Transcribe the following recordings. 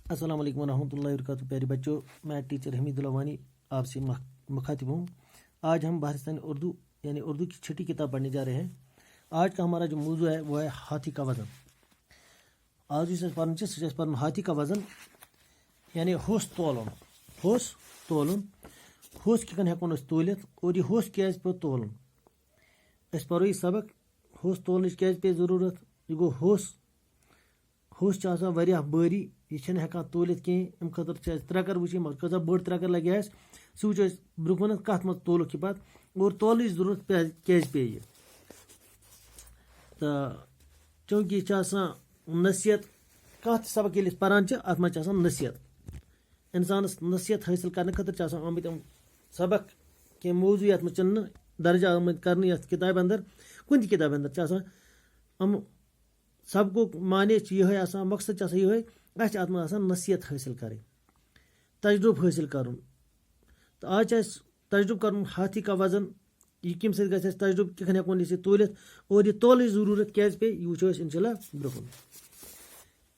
السلام علیکم ورحمۃ اللہ وبرکاتہ. پیارے بچوں, میں ٹیچر حمید اللہ وانی آپ سے مخاطب ہوں. آج ہم باہرستانی اردو یعنی اردو کی چھٹی کتاب پڑھنے جا رہے ہیں. آج کا ہمارا جو موضوع ہے وہ ہے ہاتھی کا وزن. آج پڑھن ہاتھی کا وزن یعنی ہوس تولن. ہوس کن ہیکون تولت اور یہ ہوس کیاز پہ تولن. اس پڑھو یہ سبق ہوس تولنچ کیاز پہ ضرورت. یہ گو ہوس واریاہ بھاری, یہ چھنہ ہیکان تولت کہیں. ام خاطر چھ اس ترکر وچھیں مگر کۭژاہ بٔڑ ترکر لگہِ اَسہِ سُہ وٕچھو أسۍ برونٛہہ کُنتھ کتھ منٛز تولُکھ یہِ پتہٕ اور تولنٕچ ضروٗرت کیازِ پیٚیہِ یہِ. تہٕ چوٗنٛکہِ یہِ چھِ آسان نصیحت, کانٛہہ تہِ سبق ییٚلہِ أسۍ پران چھِ اتھ منٛز چھِ آسان نصیحت. انسانس نصیحت حٲصِل کرنہٕ خٲطرٕ چھِ آسان آمٕتۍ یِم سبق کینٛہہ موضوٗع یتھ منٛز چُننہٕ درجہ آمٕتۍ کرنہٕ یتھ کتابہِ انٛدر. کُنہِ تہِ کتابہِ انٛدر چھِ آسان یِم سبقُک معنے چھِ یِہوٚے آسان, مقصد چھِ آسان یِہوٚے, اَسہِ چھِ اتھ منٛز آسان نصیحت حٲصِل کرٕنۍ, تجرُبہٕ حٲصِل کرُن. تہٕ آز چھِ اَسہِ تجرُبہٕ کرُن ہاتھی کا وزن. یہِ کمہِ سۭتۍ گژھِ اَسہِ تجرُبہٕ, کِتھ کٔنۍ ہیکون أسۍ یہِ تولِتھ اور یہ تولنٕچ ضروٗرت کیازِ پیٚیہِ یہِ وٕچھو أسۍ انشاء اللہ برونٛہہ کُن.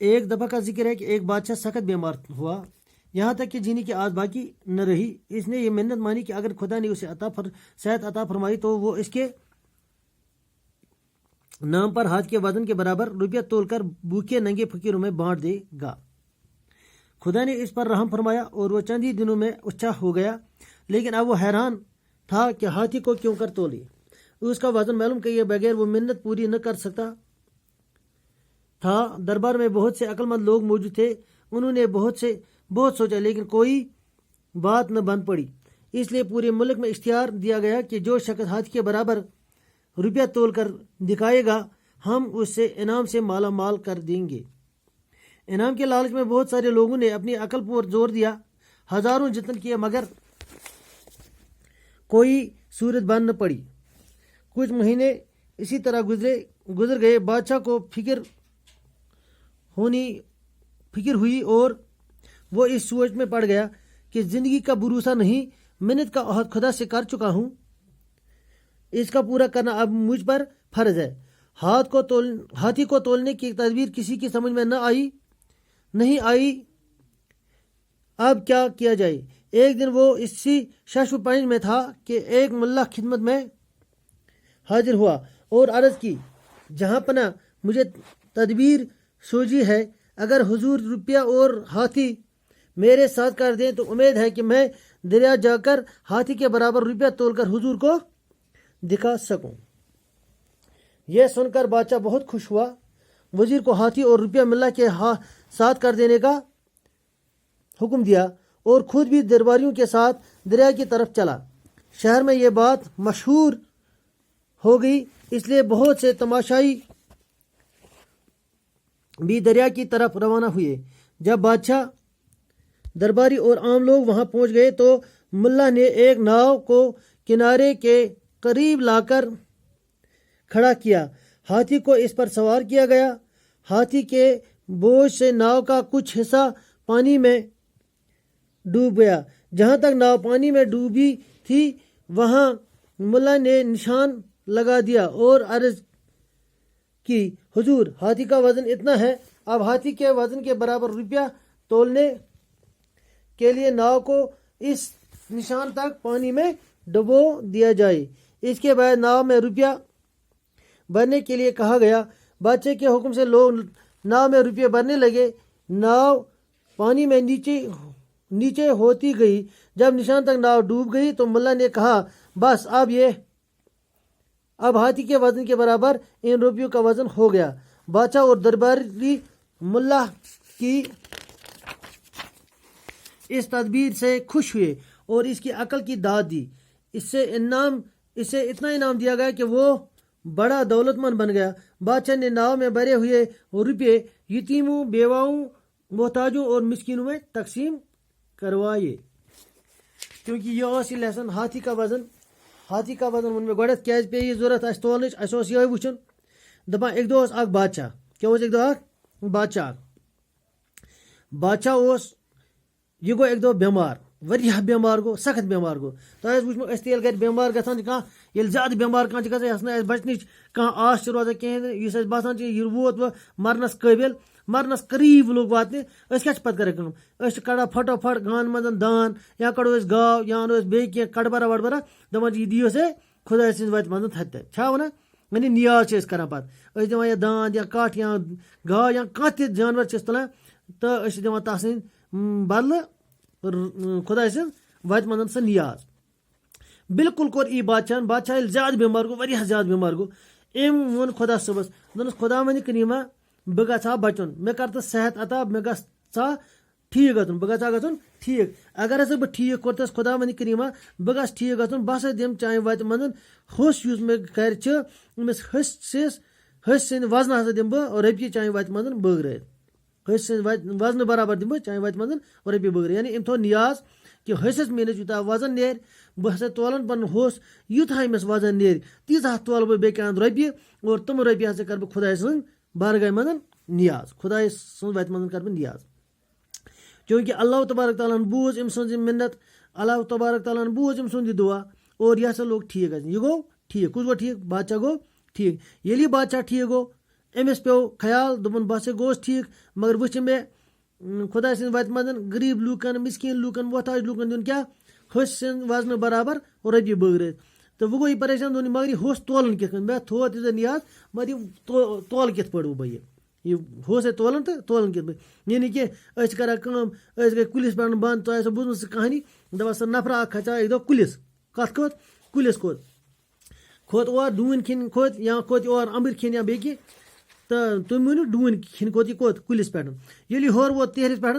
ایک دفعہ کا ذکر ہے کہ ایک بادشاہ سخت بیمار ہوا, یہاں تک کہ جینے کی آس باقی نہ رہی. اس نے یہ منت مانی کہ اگر خدا نے اسے صحت عطا فرمائی تو وہ اس کے نام پر ہاتھ کے وزن کے برابر روپیہ تول کر بھوکے ننگے فقیروں میں بانٹ دے گا. خدا نے اس پر رحم فرمایا اور وہ چند ہی دنوں میں اچھا ہو گیا. لیکن اب وہ حیران تھا کہ ہاتھی کو کیوں کر تولے. اس کا وزن معلوم کیے بغیر وہ منت پوری نہ کر سکتا تھا. دربار میں بہت سے عقل مند لوگ موجود تھے. انہوں نے بہت سوچا لیکن کوئی بات نہ بن پڑی. اس لیے پورے ملک میں اشتہار دیا گیا کہ جو شخص ہاتھی کے برابر روپیہ تول کر دکھائے گا ہم اس سے انعام سے مالا مال کر دیں گے. انعام کے لالچ میں بہت سارے لوگوں نے اپنی عقل پر زور دیا. ہزاروں جتن کیے مگر کوئی صورت بن نہ پڑی. کچھ مہینے اسی طرح گزر گئے. بادشاہ کو فکر ہوئی اور وہ اس سوچ میں پڑ گیا کہ زندگی کا بھروسہ نہیں. منت کا عہد خدا سے کر چکا ہوں, اس کا پورا کرنا اب مجھ پر فرض ہے. ہاتھی کو تولنے کی تدبیر کسی کی سمجھ میں نہیں آئی. اب کیا کیا جائے. ایک دن وہ اسی شش و پنج میں تھا کہ ایک ملا خدمت میں حاضر ہوا اور عرض کی, جہاں پناہ مجھے تدبیر سوجی ہے. اگر حضور روپیہ اور ہاتھی میرے ساتھ کر دیں تو امید ہے کہ میں دریا جا کر ہاتھی کے برابر روپیہ تول کر حضور کو دکھا سکوں. یہ سن کر بادشاہ بہت خوش ہوا. وزیر کو ہاتھی اور روپیہ ملا کے ساتھ کر دینے کا حکم دیا اور خود بھی درباریوں کے ساتھ دریا کی طرف چلا. شہر میں یہ بات مشہور ہو گئی, اس لیے بہت سے تماشائی بھی دریا کی طرف روانہ ہوئے. جب بادشاہ, درباری اور عام لوگ وہاں پہنچ گئے تو ملا نے ایک ناؤ کو کنارے کے قریب لا کر کھڑا کیا. ہاتھی کو اس پر سوار کیا گیا. ہاتھی کے بوجھ سے ناؤ کا کچھ حصہ پانی میں ڈوب گیا. جہاں تک ناؤ پانی میں ڈوبی تھی وہاں ملا نے نشان لگا دیا اور عرض کی, حضور ہاتھی کا وزن اتنا ہے, اب ہاتھی کے وزن کے برابر روپیہ تولنے کے لیے ناؤ کو اس نشان تک پانی میں ڈبو دیا جائے. اس کے بعد ناؤ میں روپیہ بھرنے کے لیے کہا گیا. بادشاہ کے حکم سے لوگ ناؤ میں روپیہ بھرنے لگے. ناؤ پانی میں نیچے ہوتی گئی. جب نشان تک ناؤ ڈوب گئی تو ملا نے کہا, بس اب ہاتھی کے وزن کے برابر ان روپیوں کا وزن ہو گیا. بادشاہ اور درباری ملا کی اس تدبیر سے خوش ہوئے اور اس کی عقل کی داد دی. اسے اتنا انعام دیا گیا کہ وہ بڑا دولت مند بن گیا. بادشاہ نے ناؤ میں بھرے ہوئے روپے یتیموں, بیواؤں, محتاجوں اور مسکینوں میں تقسیم کروائے. کیونکہ یہ لیسن ہاتھی کا وزن ون میں گۄڈنٮ۪تھ کیازِ پیٚیہِ یہِ ضوٚرتھ اَسہِ تولنٕچ. اَسہِ اوس یِہوٚے وٕچھُن. دَپان اَکہِ دۄہ اوس اکھ بادشاہ. کیٛاہ اوس اَکہِ دۄہ اکھ بادشاہ اوس, یہِ گوٚو اَکہِ دۄہ بٮ۪مار, واریاہ بٮ۪مار گوٚو, سخت بٮ۪مار گوٚو. تۄہہِ آسہِ وٕچھمُت أسۍ تہِ ییٚلہِ گرِ بٮ۪مار گژھان چھِ کانٛہہ, ییٚلہِ زیادٕ بٮ۪مار کانٛہہ چھِ گژھان یَس نہٕ اَسہِ بَچنٕچ کانٛہہ آس چھِ روزان کِہیٖنۍ, یُس اَسہِ باسان چھِ یہِ ووت وۄنۍ مَرنَس قٲبِل, مرنس قریب لوگ واتنہِ أسۍ کیٛاہ چھِ پَتہٕ کَران کٲم أسۍ چھِ کَڑان پھٹوپھٹ گانَن منٛز دان یا کَڑو أسۍ گاو یا اَنو أسۍ بیٚیہِ کینٛہہ کَڑبرا وَڑبرا دَپان چھِ یہِ دِیِو سا خۄداے سٕنٛزِ وَتہِ منٛز تھَتہِ تَتہِ چھا وَنان یعنی نیاز چھِ أسۍ کَران پَتہٕ أسۍ دِوان یا داند یا کَٹھ یا گاو یا کانٛہہ تہِ جانوَر چھِ أسۍ تُلان تہٕ أسۍ چھِ دِوان تَتھ سٕنٛدۍ بدلہٕ خۄداے سٕنٛز وَتہِ منٛز سۄ نیاز بالکل کوٚر یی بادشاہن بادشاہ ییٚلہِ زیادٕ بٮ۪مار گوٚو واریاہ زیادٕ بٮ۪مار گوٚو أمۍ ووٚن خۄدا صٲبَس دوٚپنَس خۄدا وَنہِ کریٖما بہٕ گژھٕ ہا بَچُن مےٚ کَر تہٕ صحت عطا مےٚ گژھِ ژا ٹھیٖک گژھُن بہٕ گژھٕ ہا گژھُن ٹھیٖک اگر ہسا بہٕ ٹھیٖک کوٚرتَس خۄدا وَنہِ کریٖما بہٕ گژھٕ ٹھیٖک گژھُن بہٕ ہسا دِمہٕ چانہِ وَتہِ منٛز ہوٚس یُس مےٚ گرِ چھِ أمِس ۂسۍ سٕنٛدِ وزنہٕ ہسا دِمہٕ بہٕ رۄپیہِ چانہِ وَتہِ منٛز بٲگرٲیِتھ ۂسۍ سٕنٛدِ وزنہٕ برابر دِمہٕ بہٕ چانہِ وَتہِ منٛز رۄپیہِ بٲگرٲیِتھ یعنی أمۍ تھوٚو نیاز کہِ ۂسِس میٲنِس یوٗتاہ وزن نیرِ بہٕ ہسا تولن پَنُن ہوٚس یوٗتاہ أمِس وزن نیرِ تیٖژاہ تولہٕ بہٕ بیٚکہِ اَنٛد رۄپیہِ اور تِم رۄپیہِ ہسا کَرٕ بہٕ خۄداے سٕنٛز بارگاہہِ منٛز نیاز خۄداے سٕنٛز وَتہِ منٛز کَرٕ بہٕ نیاز چوٗنٛکہِ اللہ تبارک تعالیٰ ہن بوٗز أمۍ سٕنٛز یہِ مِنت اللہ تبارک تعالیٰ ہن بوٗز أمۍ سُنٛد یہِ دُعا اور یہِ ہسا لوٚگ ٹھیٖک گژھِ یہِ گوٚو ٹھیٖک کُس گوٚو ٹھیٖک بادشاہ گوٚو ٹھیٖک ییٚلہِ یہِ بادشاہ ٹھیٖک گوٚو أمِس پیوٚو خیال دوٚپُن بہٕ ہسا گوٚوُس ٹھیٖک مگر وٕچھِ مےٚ خۄداے سٕنٛزِ وَتہِ منٛز غریٖب لوٗکَن مِسکیٖن لوٗکَن محتاج لوٗکَن دیُن کیٛاہ ۂسۍ سٕنٛدِ وزنہٕ برابر رۄپیہِ بٲگرٲیِتھ تہٕ وۄنۍ گوٚو یہِ پریشان دوٚپُن مگر یہِ ہوٚس تولُن کِتھ کٔنۍ مےٚ تھوٚو تیٖژاہ نیاز مگر یہِ تولہٕ کِتھ پٲٹھۍ بہٕ یہِ ہوٚس اَتہِ تولان تہٕ تولان کِتھ پٲٹھۍ یعنی کہِ أسۍ چھِ کَران کٲم أسۍ گٔے کُلِس پٮ۪ٹھ بنٛد تۄہہِ آسیو بوٗزمُت سُہ کہانی دَپان سُہ نفرا اکھ کھژیو اَکہِ دۄہ کُلِس کَتھ کھوٚت کُلِس کھوٚت اور ڈوٗنۍ کھیٚنہِ کھوٚت یا کھوٚت اور اَمبٕرۍ کھیٚنہِ یا بیٚیہِ کینٛہہ تہٕ تُہۍ ؤنِو ڈوٗنۍ کھیٚنہِ کھوٚت یہِ کوٚت کُلِس پٮ۪ٹھ ییٚلہِ یہِ ہیوٚر ووت تیٖرِس پٮ۪ٹھ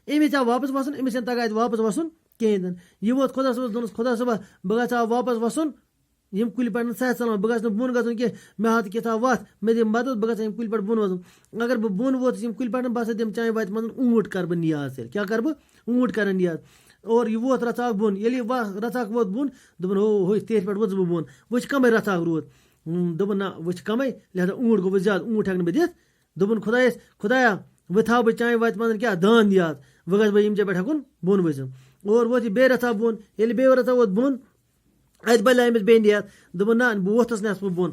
أمِس آو واپَس وَسُن أمِس چھَنہٕ تَگان اَتہِ واپَس وَسُن کِہیٖنۍ تہِ نہٕ یہِ ووت خۄدا صٲبَس دوٚپنَس خۄدا صٲبا بہٕ گژھٕ ہا واپَس وَسُن ییٚمہِ کُلہِ پٮ۪ٹھ صحت سلامت بہٕ گژھٕ نہٕ بۄن گژھُن کینٛہہ مےٚ ہاو کیٛاہ وَتھ مےٚ دِ مدد بہٕ گژھٕ ہا ییٚمہِ کُلہِ پٮ۪ٹھ بۄن وَسُن اگر بہٕ بۄن ووتُس ییٚمہِ کُلہِ پٮ۪ٹھ بہٕ ہسا دِمہٕ چانہِ وَتہِ منٛز اوٗنٛٹ کَرٕ بہٕ نیاز تیٚلہِ کیٛاہ کَرٕ بہٕ اوٗنٛٹ کَران نیاز اور یہِ ووت رَژھ اکھ بۄن ییٚلہِ یہِ رَژھ اکھ ووت بۄن دوٚپُن ہو تیٚتھۍ پٮ۪ٹھ ووٚتُس بہٕ بۄن وۄنۍ چھِ کَمٕے رَژھ اکھ روٗد دوٚپُن نہ وۄنۍ چھِ کَمٕے لہذا اوٗنٛٹ گوٚو وۄنۍ زیادٕ اوٗنٛٹ ہٮ۪کہٕ نہٕ بہٕ دِتھ دوٚپُن خۄدایا وۄنۍ تھاو بہٕ چانہِ وَتہِ منٛز کیٛاہ داند نیاز وۄنۍ گژھٕ بہٕ ییٚمہِ جایہِ پٮ۪ٹھ ہٮ۪کُن بۄن ؤسِتھ اور ووت یہِ بیٚیہِ رَژھا بۄن ییٚلہِ بیٚیہِ رَژھا ووت بۄن اَتہِ بَلے أمِس بیٚیہِ نیاز دوٚپُن نہ بہٕ ووٚتھُس نہٕ اَسہِ بۄن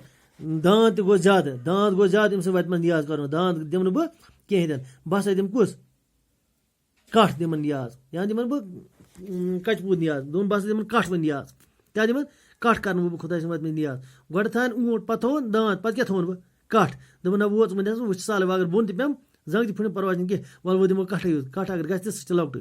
داند تہِ گوٚو زیادٕ أمۍ سٕنٛدِ وَتہِ منٛز نیاز کَرُن داند دِمہٕ نہٕ بہٕ کِہیٖنۍ تہِ نہٕ بہٕ ہسا دِمہٕ کُس کَٹھ دِمن نیاز یا دِمن بہٕ کَچپوٗت نیاز دوٚپُن بہٕ ہسا دِمن کَٹھ وۄنۍ نیاز کیٛاہ دِمن کَٹھ کَرنہٕ بہٕ خۄداے سٕنٛدِ وَتہِ منٛز نیاز گۄڈٕ تھاوَن اوٗنٛٹ پَتہٕ تھاوُن داند پَتہٕ کیٛاہ تھاوُن بہٕ کَٹھ دوٚپُن نہ ووت وۄنۍ ہسا وٕچھ سہلٕے وۄنۍ اگر بۄن تہِ پیٚم زنٛگ تہِ پھٕٹِم پَرواے چھُنہٕ کینٛہہ وَلہٕ وۄنۍ دِمو کَٹھٕے یوت کَٹھ اگر گژھِ تہٕ سُہ چھِ لۄکٹُے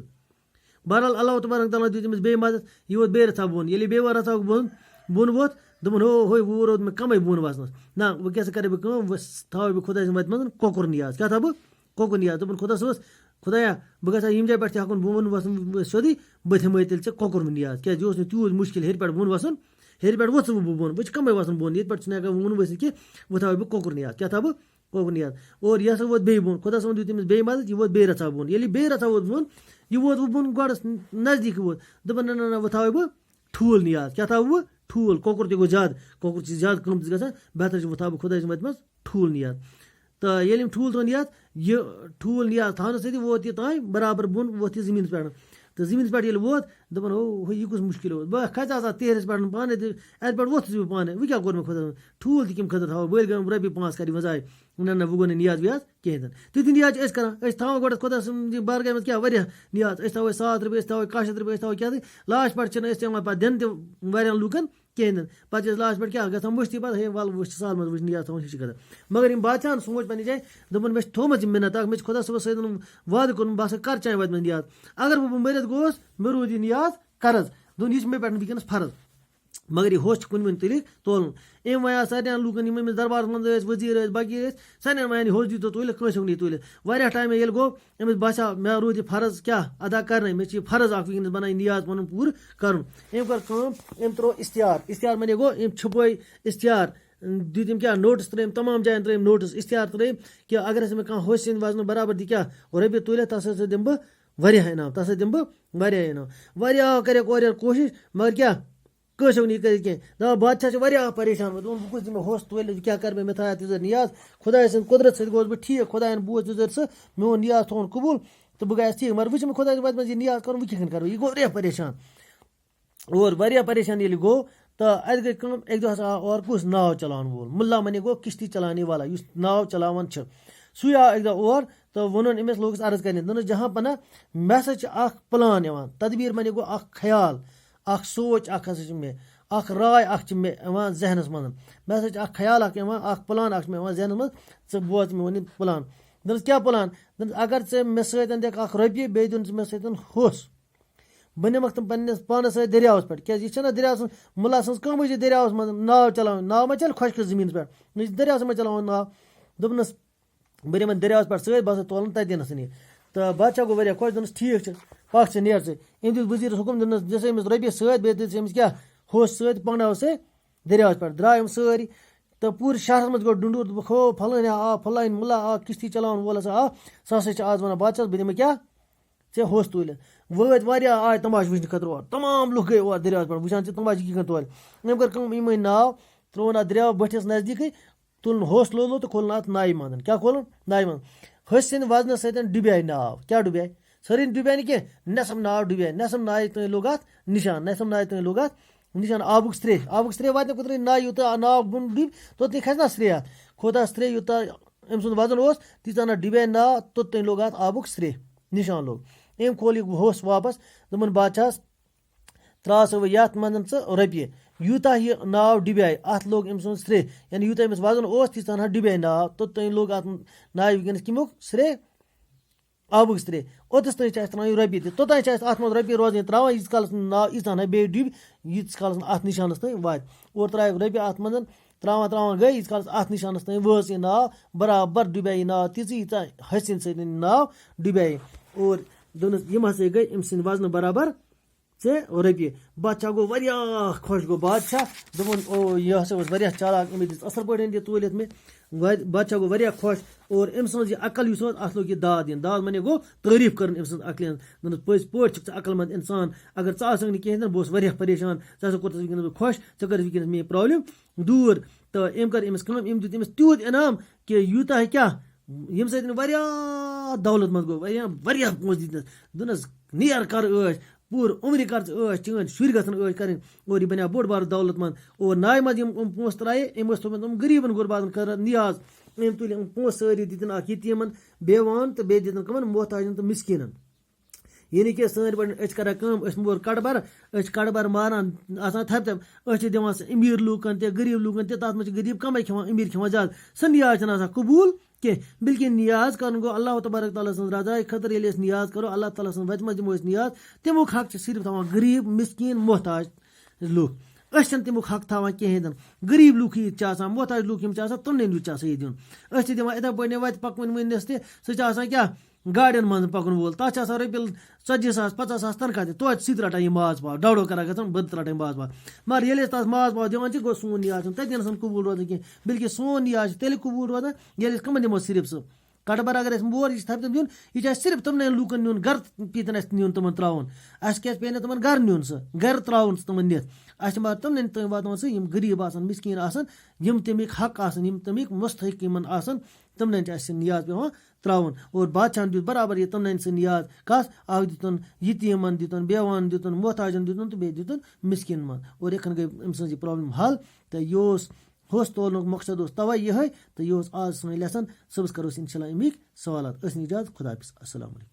بہرحال اللہ تبارک تعالیٰ دیُت أمِس بیٚیہِ مدد یہِ ووت بیٚیہِ رَژھا بۄن ییٚلہِ یہِ بیٚیہِ رَژھا بۄن ووت دوٚپُن ہو وۄنۍ روٗد مےٚ کَمٕے بۄن وَسنَس نہ وۄنۍ کیٛاہ سا کَرٕ بہٕ کٲم وۄنۍ تھاوَے بہٕ خۄداے سٕنٛدِ وَتہِ منٛز کۄکُر نیاز کیٛاہ تھاوٕ بہٕ کۄکُر نیاز دوٚپُن خۄدا صٲبَس خۄدایا بہٕ گژھٕ ہا ییٚمہِ جایہِ پٮ۪ٹھ تہِ ہٮ۪کُن بۄن وَسُن سیوٚدُے بہٕ دِمَے تیٚلہِ ژےٚ کۄکُر نیاز کیٛازِ یہِ اوس نہٕ تیوٗت مُشکِل ہیٚرِ پٮ۪ٹھ بۄن وَسُن ہیٚرِ پٮ۪ٹھ ووٚژھُس بہٕ بۄن وۄنۍ چھِ کَمٕے وَسُن بۄن ییٚتہِ پٮ۪ٹھ چھُنہٕ ہٮ۪کان بۄن ؤسِتھ کینٛہہ وۄنۍ تھاوَے بہٕ کۄکُر نیاز کیٛاہ تھاوٕ بہٕ کۄکُر نیاز اور یہِ ہسا ووت بیٚیہِ بۄن خۄدا صٲبَن دیُت أمِس بیٚیہِ مدد یہِ ووت بیٚیہِ رَژھا بۄن ییٚلہِ یہِ بیٚیہِ رَژھا ووت بۄن یہِ ووت وۄنۍ بۄن گۄڈَس نزدیٖکٕے ووت دوٚپُن نہ وۄنۍ تھاوَے بہٕ ٹھوٗل نیاز کیٛاہ تھاوٕ بہٕ ٹھوٗل کۄکُر تہِ گوٚو زیادٕ کۄکُر چھِ زیادٕ قۭمتَس گژھان بہتر چھِ وۄنۍ تھاوٕ بہٕ خۄداے سٕنٛدِ وَتہِ منٛز ٹھوٗل نیاز تہٕ ییٚلہِ أمۍ ٹھوٗل تھوٚو نیاز یہِ ٹھوٗل نیاز تھاونہٕ سۭتی ووت یہِ تانۍ برابر بۄن ووت یہِ زٔمیٖنَس پٮ۪ٹھ تہٕ زٔمیٖنَس پٮ۪ٹھ ییٚلہِ ووت دوٚپُن ہو یہِ کُس مُشکِل اوس بہٕ کھژٕ ہسا تیٖرِس پٮ۪ٹھ پانَے تہٕ اَتہِ پٮ۪ٹھ ووٚتھُس بہٕ پانَے وۄنۍ کیٛاہ کوٚر مےٚ خۄدا ٹھوٗل تہِ کَمہِ خٲطرٕ تھاوَو بٔلۍ گٔے رۄپیہِ 5 کَرِ وۄنۍ ضایع نہ وۄنۍ گوٚو نہٕ نیاز ویاز کِہیٖنۍ تہِ نہٕ تِتھُے نیاز چھِ أسۍ کَران أسۍ تھاوان گۄڈٕ خۄدا سٕنٛدِ بارگاہہِ منٛز کیٛاہ واریاہ نیاز أسۍ تھاوَو 100 رۄپیہِ أسۍ تھاوَو 100 رۄپیہِ أسۍ تھاوَو کیٛاہ تہٕ لاسٹ پٮ۪ٹھ چھِنہٕ أسۍ یِوان پَتہٕ دِنہٕ تہِ واریاہَن لوٗکَن کِہیٖنۍ نہٕ پَتہٕ چھِ أسۍ لاسٹ پٮ۪ٹھ کیٛاہ گژھان مٔشتٕے پَتہٕ ہے وَلہٕ وٕچھ سال منٛز وٕچھ نیاز تھاوُن ہِش کَتھ مگر یِم بادشاہَن سونٛچ پنٛنہِ جایہِ دوٚپُن مےٚ چھِ تھوٚومُت یہِ مِنت اکھ مےٚ چھِ خۄدا صٲبَس سۭتۍ وعدٕ کوٚرمُت بہٕ ہسا کَرٕ چانہِ وَتہِ منٛز نیاز اگر بہٕ مٔرِتھ گوٚوُس مےٚ روٗد یہِ نیاز قرض دوٚپُن یہِ چھِ مےٚ پٮ۪ٹھ وٕنکٮ۪نَس فرض مگر یہِ ہوٚس چھِ کُنہِ وِزِ تُلِتھ تولُن أمۍ وَنیو سارنٕے لوٗکَن یِم أمِس دربارَس منٛز ٲسۍ ؤزیٖر ٲسۍ باقٕے ٲسۍ سارنٕے وَنیو یہِ ہوٚس دیٖتو تُلِتھ کٲنٛسہِ ہیوٚک نہٕ یہِ تُلِتھ واریاہ ٹایمہٕ ییٚلہِ گوٚو أمِس باسیو مےٚ روٗد یہِ فرض کیٛاہ ادا کَرنَے مےٚ چھِ یہِ فرض اَکھ وٕنکٮ۪نَس بَنان یہِ نیاز پَنُن پوٗرٕ کَرُن أمۍ کٔر کٲم أمۍ ترٛوو اِشتِہار مانے گوٚو أمۍ چھُپٲے اِشتِہار دیُت أمۍ کیٛاہ نوٹِس ترٛٲیِم تمام جایَن ترٛٲیِم نوٹِس اِشتِہار ترٛٲیِم کہِ اگر ہسا مےٚ کانٛہہ ہوٚسہِ سٕنٛدِ وزنہٕ برابر دی کیٛاہ رۄپیہِ تُلِتھ تَتھ ہسا دِمہٕ بہٕ واریاہ انعام واریاہ کَریکھ اورٕ یورٕ کوٗشِش مگر کیٛاہ کٲنٛسہِ ہیوٚک نہٕ یہِ کٔرِتھ کینٛہہ دَپان بادشاہ چھِ واریاہ پریشان دوٚپُن بہٕ کُس دِمہٕ ہوٚس تُلِتھ کیٛاہ کَرٕ مےٚ تھایا تیٖژاہ نیاز خۄداے سٕنٛدِ قۄدرت سۭتۍ گوٚوُس بہٕ ٹھیٖک خۄدایَن بوٗز تیٖژاہ سُہ میون نیاز تھوٚوُن قبوٗل تہٕ بہٕ گٔیَس ٹھیٖک مگر وٕچھ مےٚ خۄداے سٕنٛدِ وَتہِ منٛز یہِ نیاز کَرُن وۄنۍ کِتھ کٔنۍ کَرٕ یہِ گوٚو واریاہ پریشان اور واریاہ پریشان ییٚلہِ گوٚو تہٕ اَتہِ گٔے کٲم اَکہِ دۄہ ہسا آو اور کُس ناو چلاوَن وول مُلا مانے گوٚو کِشتی چلانے والا یُس ناو چلاوان چھِ سُے آو اَکہِ دۄہ اور تہٕ ووٚنُن أمِس لوگُس عرض کرنہِ دوٚپنَس جہاں پناہ مےٚ ہسا چھِ اکھ پٕلان یِوان تدبیٖر معنی گوٚو اکھ خیال اکھ سونٛچ اکھ ہسا چھِ مےٚ اکھ راے اکھ چھِ مےٚ یِوان ذہنَس منٛز مےٚ ہسا چھِ اکھ خیال اکھ یِوان اکھ پٕلان اکھ چھِ مےٚ یِوان ذہنَس منٛز ژٕ بوز مےٚ ووٚن یہِ پٕلان دوٚپنَس کیٛاہ پٕلان دوٚپنَس اگر ژٕ مےٚ سۭتۍ دِکھ اکھ رۄپیہِ بیٚیہِ دِیُن ژٕ مےٚ سۭتۍ ہوٚس بہٕ نِمَکھ تِم پنٛنِس پانَس سۭتۍ دٔریاوَس پٮ۪ٹھ کیٛازِ یہِ چھَنہ دٔریاو سٕنٛز مُلا سٕنٛز کٲمٕے چھِ دٔریاوَس منٛز ناو چلاوٕنۍ ناو ما چلہِ خۄشکہِ زٔمیٖنَس پٮ۪ٹھ نہ چھِ دٔریاوَس منٛز چلاوُن ناو دوٚپنَس بہٕ نِمَن دٔریاوَس پٮ۪ٹھ سۭتۍ بہٕ ہسا تولَن تَتہِ نَسَن یہِ تہٕ بادشاہ گوٚو واریاہ خۄش دوٚپنَس ٹھیٖک چھِ پَکھ ژٕ نیر ژٕ أمۍ دیُت وزیٖرَس حُکُم دوٚپنَس دِژ أمِس رۄپیہِ سۭتۍ بیٚیہِ دِژ أمِس کیٛاہ ہوٚس سۭتۍ پَکناوَس سۭتۍ دٔریاوَس پٮ۪ٹھ درٛاے یِم سٲری تہٕ پوٗرٕ شہرَس منٛز گوٚو ڈُنڈور دوٚپُکھ ہو فلٲنۍ آو فلٲنۍ مُلا آو کِشتی چلاوَن وول ہسا آو سُہ ہسا چھِ آز وَنان بادشاہَس بہٕ دِمہٕ کیٛاہ ژےٚ ہوٚس تُلِتھ وٲتۍ واریاہ آے تماشہٕ وٕچھنہٕ خٲطرٕ اور تمام لُکھ گٔے اور دٔریاوَس پٮ۪ٹھ وٕچھان چھِ تماشہٕ کِتھ کٔنۍ تولہِ أمۍ کٔر کٲم یِم أنۍ ناو ترٛووُن اَتھ دٔریاو بٔٹھِس نزدیٖکٕے تُلُن ہوٚس لولو تہٕ کھولُن اَتھ نایہِ منٛز کیٛاہ کھولُن نایہِ منٛز ۂسۍ سٕنٛدِ وزنہٕ سۭتۍ ڈُبیٛاے ناو کیٛاہ ڈُبیٛاے سٲری ڈُبیٛاے نہٕ کینٛہہ نٮ۪صٕف ناو ڈُبیٛاے نٮ۪صٕف نایہِ تانۍ لوٚگ اَتھ نِشان نٮ۪صٕف نایہِ تانۍ لوٚگ اَتھ نِشان آبُک سرٛیٚح واتہِ نہٕ کوٚترٕ نایہِ یوٗتاہ ناو بۄن ڈُبہِ توٚتنٕے کھسہِ نا سرٛیٚح اَتھ کھوٚت اَتھ سرٛیٚح یوٗتاہ أمۍ سُنٛد وزن اوس تیٖژاہ نہ ڈُبیٛاے ناو توٚتانۍ لوٚگ اَتھ آبُک سرٛیٚح نِشان لوٚگ أمۍ کھول یہِ ہوٚس واپس دوٚپُن بادشاہَس ترٛاو سا وۄنۍ یَتھ منٛز ژٕ رۄپیہِ یوٗتاہ یہِ ناو ڈُبیٛاے اَتھ لوٚگ أمۍ سُنٛد سرٛیٚح یعنی یوٗتاہ أمِس وزن اوس تیٖژاہ ہن ڈُبیٛاے ناو توٚتانۍ لوٚگ اَتھ ناوِ وٕنکیٚنَس کَمیُک سرٛیٚح آبُک سرٛیٚح اوٚتَس تانۍ چھِ اَسہِ ترٛاوٕنۍ رۄپیہِ تہِ توٚتانۍ چھِ اَسہِ اَتھ منٛز رۄپیہِ روزٕنۍ ترٛاوان ییٖتِس کالَس ناو ییٖژاہ ہن بیٚیہِ ڈُبہِ ییٖتِس کالَس نہٕ اَتھ نِشانَس تانۍ واتہِ اور ترٛایَکھ رۄپیہِ اَتھ منٛز ترٛاوان گٔے ییٖتِس کالَس اَتھ نِشانَس تانۍ وٲژ یہِ ناو برابر ڈُبیٛاے یہِ ناو تیٖژٕے ییٖژاہ ۂسۍ سٕنٛدِ سۭتۍ یہِ ناو ڈُبیٛاے اور دوٚپنَس یِم ہسا گٔے أمۍ سٕنٛدِ وزنہٕ برابر ژےٚ رۄپیہِ بادشاہ گوٚو واریاہ خۄش گوٚو بادشاہ دوٚپُن او یہِ ہسا اوس واریاہ چالاک أمۍ دِژ اَصٕل پٲٹھۍ یہِ توٗلِتھ مےٚ بادشاہ گوٚو واریاہ خۄش اور أمۍ سٕنٛز یہِ عقل یُس اوس اَتھ لوٚگ یہِ داد دِنہٕ داد معنی گوٚو تعٲریٖف کٔرٕن أمۍ سٕنٛز عقلہِ ہٕنٛز دوٚپنَس پٔزۍ پٲٹھۍ چھُکھ ژٕ عقل منٛد اِنسان اگر ژٕ آسکھ نہٕ کِہیٖنۍ تہِ نہٕ بہٕ اوسُس واریاہ پریشان ژٕ ہسا کوٚرتھَس وٕنکیٚنَس بہٕ خۄش ژےٚ کٔرٕتھ وٕنکیٚنَس میٛٲنۍ پرٛابلِم دوٗر تہٕ أمۍ کٔر أمِس کٲم أمۍ دیُت أمِس تیوٗت انعام کہِ یوٗتاہ کیٛاہ ییٚمہِ سۭتۍ واریاہ دولت منٛد گوٚو واریاہ پونٛسہٕ دِتنَس دوٚپنَس نیر کر ٲش پوٗرٕ عُمرِ کر ژٕ ٲش چٲنۍ شُرۍ گژھن ٲش کَرٕنۍ اور یہِ بَنیو بوٚڑ بارٕ دولت منٛد اور نایہِ منٛز یِم پونٛسہٕ ترٛایے أمۍ ٲسۍ تھوٚمُت یِم غریٖبَن غُرباتَن خٲطرٕ نیاز أمۍ تُلۍ یِم پونٛسہٕ سٲری دِتِن اَکھ یتیٖمَن بیوان تہٕ بیٚیہِ دِتِن کٕمَن محتاجَن تہٕ مِسکیٖنَن یعنی کہِ سٲنۍ پٲٹھۍ أسۍ چھِ کَران کٲم أسۍ مور کَڑبَر أسۍ چھِ کَڑبَر ماران آسان تھَپہِ تھَپہِ أسۍ چھِ دِوان سُہ أمیٖر لوٗکَن تہِ غریٖب لوٗکَن تہِ تَتھ منٛز چھِ غریٖب کَمٕے کھٮ۪وان أمیٖر کھٮ۪وان زیادٕ سۄ نیاز چھَنہٕ آسان قبوٗل کینٛہہ بلکہِ نیاز کَرُن گوٚو اللہ تبارک تعالیٰ سٕنٛز رضایہِ خٲطرٕ ییٚلہِ أسۍ نیاز کَرو اللہ تعالیٰ سٕنٛز وَتہِ منٛز دِمو أسۍ نیاز تَمیُک حق چھِ صرف تھاوان غریٖب مِسکیٖن محتاج لُکھ أسۍ چھِنہٕ تَمیُک حق تھاوان کِہیٖنۍ تہِ نہٕ غریٖب لُکھ ییٚتہِ چھِ آسان محتاج لُکھ یِم چھِ آسان تِمنٕے یوت چھِ آسان یہِ دیُن أسۍ چھِ دِوان یِتھَے پٲٹھۍ وَتہِ پَکوٕنۍ ؤنِس تہِ سُہ چھِ آسان کیٛاہ گاڑٮ۪ن منٛز پَکُن وول تَتھ چھِ آسان رۄپیہِ 40,000 50,000 تنخواہ تہِ توتہِ سُہ تہِ رَٹان یہِ ماز پاو ڈاوڈو کَران گژھان بہٕ تہِ رَٹان ماز پاو مگر ییٚلہِ أسۍ تَتھ ماز پاو دِوان چھِ گوٚو سون نیاز چھُنہٕ تَتہِ نَسَن قبوٗل روزان کینٛہہ بلکہِ سون نیاز چھِ تیٚلہِ قبوٗل روزان ییٚلہِ أسۍ کٕمَن دِمو صرف سُہ کَڑبَر اگر اَسہِ مور یہِ چھِ تھَپہِ تھَپہِ دیُن یہِ چھِ اَسہِ صرف تِمنٕے لوٗکَن نیُن گَرٕ پیٖتَن اَسہِ نیُن تِمَن ترٛاوُن اَسہِ کیٛازِ پیٚیہِ نہٕ تِمَن گَرٕ نیُن سُہ گَرٕ ترٛاوُن سُہ تِمَن نِتھ اَسہِ چھِ مگر تِمنٕے تام واتناوُن سُہ یِم غریٖب آسان مِسکیٖن آسان یِم تَمِکۍ حق آسان یِم تَمِکۍ مُستحق یِمَن آسان تِمنٕے چھِ اَسہِ سُہ نیاز پٮ۪وان ترٛاوُن اور بادشاہَن دیُت برابر یہِ تِمنٕے سُہ نیاز کَس اَکھ دِتُن یتیٖمَن دِتُن بیوان دِتُن محتاجَن دِتُن تہٕ بیٚیہِ دِتُن مِسکیٖنَن منٛز اور یِتھ کٔنۍ گٔے أمۍ سٕنٛز یہِ پرٛابلِم حل تہٕ یہِ اوس ہوٚس تولنُک مقصد اوس تَوَے یِہوٚے تہٕ یہِ اوس آز سٲنۍ لیسن صُبحس کَرو أسۍ اِنشاء اللہ اَمِکۍ سوالات ٲسۍ نہٕ اِجازت خۄدا حافِظ اَسلامُ علیکُم